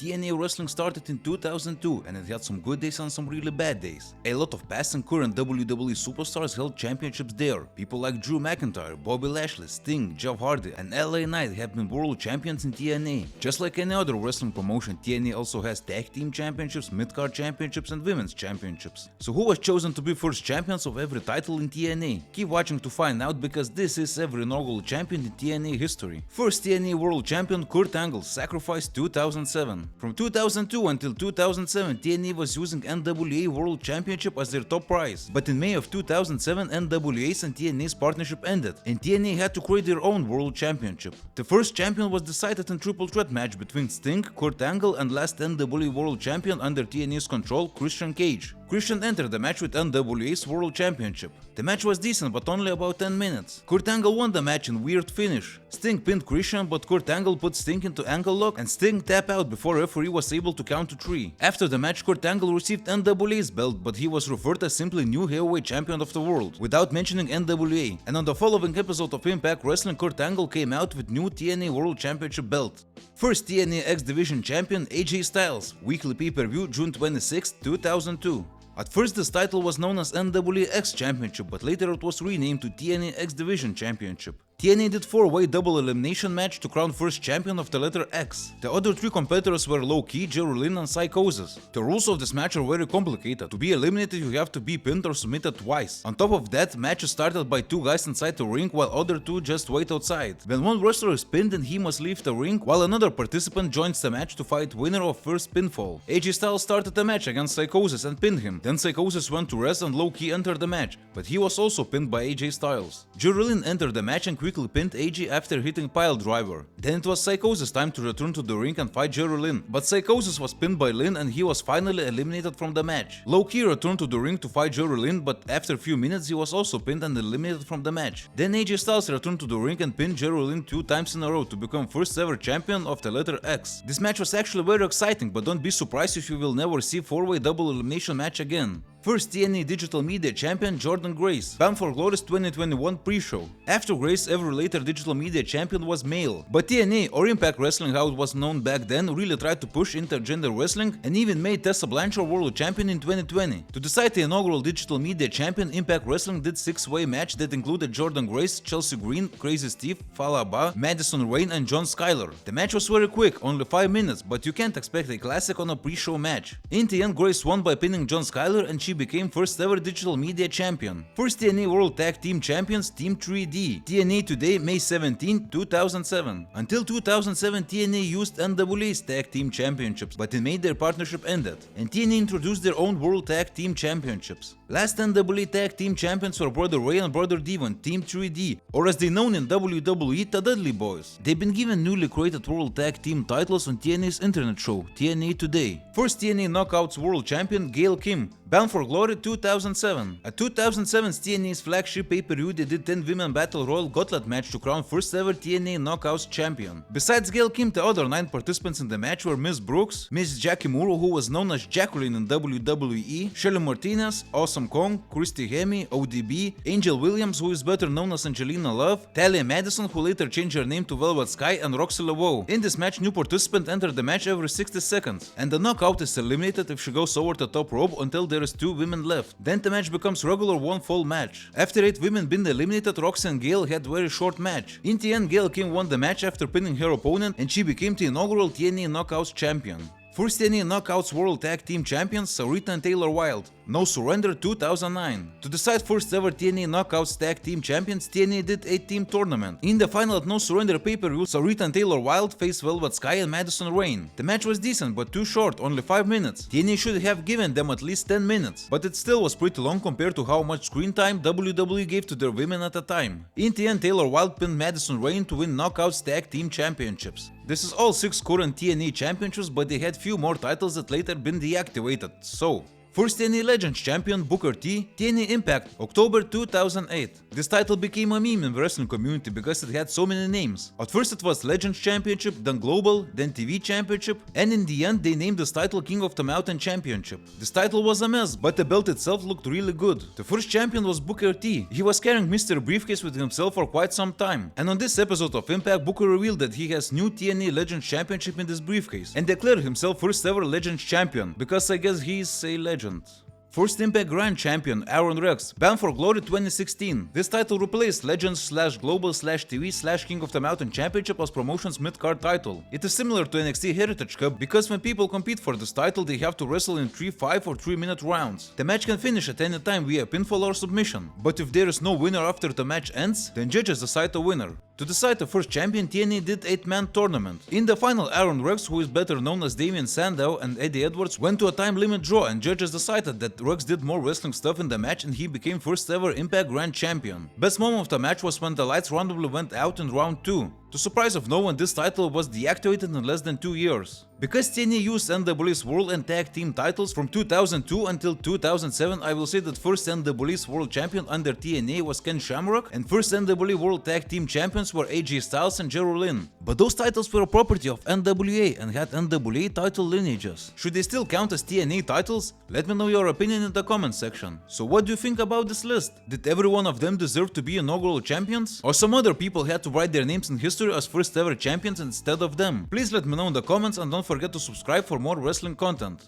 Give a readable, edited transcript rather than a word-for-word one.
TNA wrestling started in 2002 and it had some good days and some really bad days. A lot of past and current WWE superstars held championships there. People like Drew McIntyre, Bobby Lashley, Sting, Jeff Hardy and LA Knight have been world champions in TNA. Just like any other wrestling promotion, TNA also has tag team championships, mid-card championships and women's championships. So who was chosen to be first champions of every title in TNA? Keep watching to find out, because this is every inaugural champion in TNA history. First TNA World Champion Kurt Angle, Sacrifice 2007. From 2002 until 2007, TNA was using NWA World Championship as their top prize, but in May of 2007, NWA's and TNA's partnership ended, and TNA had to create their own World Championship. The first champion was decided in triple threat match between Sting, Kurt Angle and last NWA World Champion under TNA's control, Christian Cage. Christian entered the match with NWA's World Championship. The match was decent but only about 10 minutes. Kurt Angle won the match in weird finish. Sting pinned Christian, but Kurt Angle put Sting into ankle lock and Sting tap out before referee was able to count to 3. After the match, Kurt Angle received NWA's belt, but he was referred as simply new heavyweight champion of the world, without mentioning NWA. And on the following episode of Impact Wrestling, Kurt Angle came out with new TNA World Championship belt. First TNA X-Division Champion AJ Styles, weekly pay-per-view June 26, 2002. At first this title was known as NWA X Championship, but later it was renamed to TNA X-Division Championship. TNA did 4-way double elimination match to crown first champion of the letter X. The other 3 competitors were Low Ki, Jerry Lynn and Psychosis. The rules of this match are very complicated. To be eliminated you have to be pinned or submitted twice. On top of that, matches started by 2 guys inside the ring while other 2 just wait outside. When one wrestler is pinned, then he must leave the ring while another participant joins the match to fight winner of first pinfall. AJ Styles started the match against Psychosis and pinned him. Then Psychosis went to rest and Low Ki entered the match, but he was also pinned by AJ Styles. Jerry Lynn entered the match and quickly pinned AJ after hitting pile driver. Then it was Psychosis' time to return to the ring and fight Jerry Lynn, but Psychosis was pinned by Lynn and he was finally eliminated from the match. Low Ki returned to the ring to fight Jerry Lynn, but after a few minutes he was also pinned and eliminated from the match. Then AJ Styles returned to the ring and pinned Jerry Lynn 2 times in a row to become first ever champion of the letter X. This match was actually very exciting, but don't be surprised if you will never see 4-way double elimination match again. First TNA Digital Media Champion Jordynne Grace, Bound for Glory's 2021 pre-show. After Grace, every later Digital Media Champion was male, but TNA, or Impact Wrestling how it was known back then, really tried to push intergender wrestling and even made Tessa Blanchard World Champion in 2020. To decide the inaugural Digital Media Champion, Impact Wrestling did 6-way match that included Jordynne Grace, Chelsea Green, Crazy Steve, Fallah Bahh, Madison Rayne and John Skyler. The match was very quick, only 5 minutes, but you can't expect a classic on a pre-show match. In the end, Grace won by pinning John Skyler and she became first ever Digital Media Champion. First TNA World Tag Team Champions Team 3D. TNA Today, May 17, 2007. Until 2007, TNA used NWA's Tag Team Championships, but in May their partnership ended, and TNA introduced their own World Tag Team Championships. Last NWA Tag Team Champions were Brother Ray and Brother Devon, Team 3D, or as they known in WWE, the Dudley Boys. They've been given newly created World Tag Team titles on TNA's internet show, TNA Today. First TNA Knockouts World Champion Gail Kim, Bound for Glory 2007. At 2007's TNA's flagship pay-per-view, they did 10 women battle royal gauntlet match to crown first ever TNA Knockouts champion. Besides Gail Kim, the other 9 participants in the match were Miss Brooks, Miss Jackie Muro, who was known as Jacqueline in WWE, Shelly Martinez, Awesome Kong, Christy Hemme, ODB, Angel Williams, who is better known as Angelina Love, Talia Madison, who later changed her name to Velvet Sky, and Roxy Laveau. In this match, new participant entered the match every 60 seconds, and the knockout is eliminated if she goes over the top rope until there is 2 women left. Then the match becomes regular 1-fall match. After 8 women been eliminated, Roxy and Gail had very short match. In the end, Gail Kim won the match after pinning her opponent, and she became the inaugural TNA Knockouts champion. First TNA Knockouts World Tag Team Champions Sarita and Taylor Wilde, No Surrender 2009. To decide first ever TNA Knockouts Tag Team Champions, TNA did a team tournament. In the final at No Surrender pay-per-view, Sarita and Taylor Wilde faced Velvet Sky and Madison Rayne. The match was decent but too short, only 5 minutes. TNA should have given them at least 10 minutes, but it still was pretty long compared to how much screen time WWE gave to their women at the time. In the end, Taylor Wilde pinned Madison Rayne to win Knockouts Tag Team Championships. This is all 6 current TNA championships, but they had few more titles that later been deactivated, so First TNA Legends champion Booker T, TNA Impact, October 2008. This title became a meme in the wrestling community because it had so many names. At first it was Legends Championship, then Global, then TV Championship, and in the end they named this title King of the Mountain Championship. This title was a mess, but the belt itself looked really good. The first champion was Booker T. He was carrying Mr. Briefcase with himself for quite some time. And on this episode of Impact, Booker revealed that he has new TNA Legends Championship in this briefcase, and declared himself first ever Legends Champion, because I guess he's a legend. First Impact Grand Champion Aaron Rex, Bound for Glory 2016. This title replaced Legends/Global/TV/King of the Mountain Championship as promotion's mid-card title. It is similar to NXT Heritage Cup because when people compete for this title they have to wrestle in 3, 5 or 3-minute rounds. The match can finish at any time via pinfall or submission, but if there is no winner after the match ends, then judges decide the winner. To decide the first champion, TNA did 8-man tournament. In the final, Aaron Rex, who is better known as Damien Sandow, and Eddie Edwards went to a time limit draw, and judges decided that Rex did more wrestling stuff in the match and he became first ever Impact Grand Champion. Best moment of the match was when the lights randomly went out in round 2. To surprise of no one, this title was deactivated in less than 2 years. Because TNA used NWA's World and Tag Team titles from 2002 until 2007, I will say that first NWA's World Champion under TNA was Ken Shamrock, and first NWA World Tag Team Champions were AJ Styles and Jerry Lynn. But those titles were a property of NWA and had NWA title lineages. Should they still count as TNA titles? Let me know your opinion in the comment section. So what do you think about this list? Did every one of them deserve to be inaugural champions? Or some other people had to write their names in history as first ever champions instead of them? Please let me know in the comments, and don't forget to subscribe for more wrestling content.